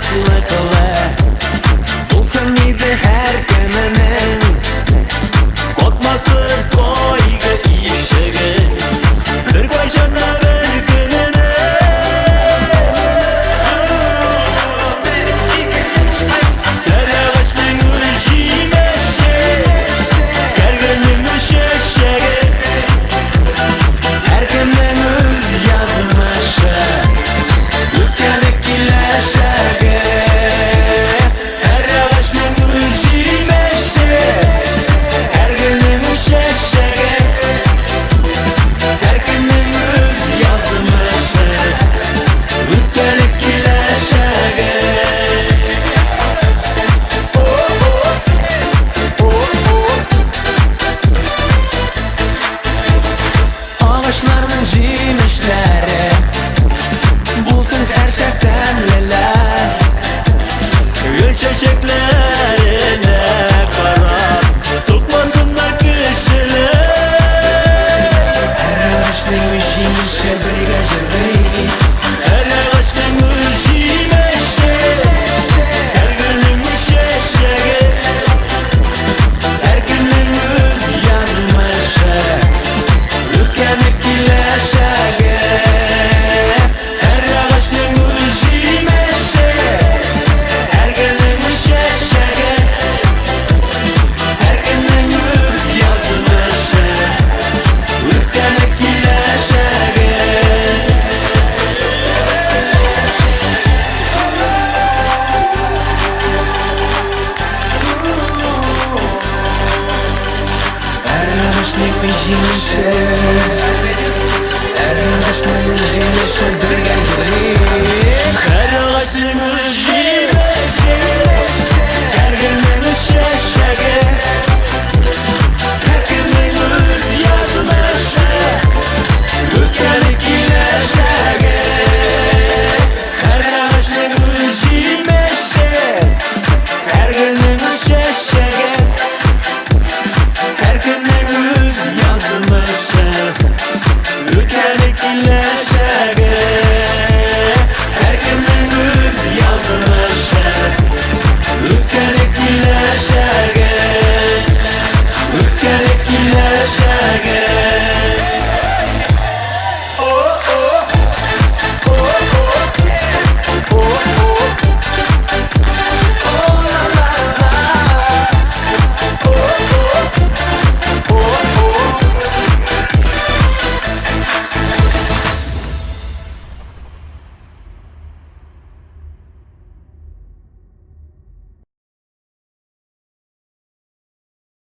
aklı kılı bulsan iyiydi her kemenin korkması koyga işege bir koyşanla bir gününe Teravaşның üşimeşe Gerginin üşeşege Herkemden öz yazmaşı Ülkedek kileşege Teravaşның üşimeşe Gerginin üşeşege Herkemden öz yazmaşı Ülkedek kileşege Ağaçlarının cimişleri bulsun gerçekten neler Gül çiçeklerine karar Sokmasınlar kişiler Her ağaçların cimişe bir gece Her ağaçların cimişe Her günün şeşeği Her günün öz yazmışı Ülkemek kileşege Her ağaçның üşimeşe Her günün şeşege Her günün öz yazmışı Ülkemek kileşege Her ağaçның üşimeşe Her ağaçның üşimeşe bir gece Her ağaçның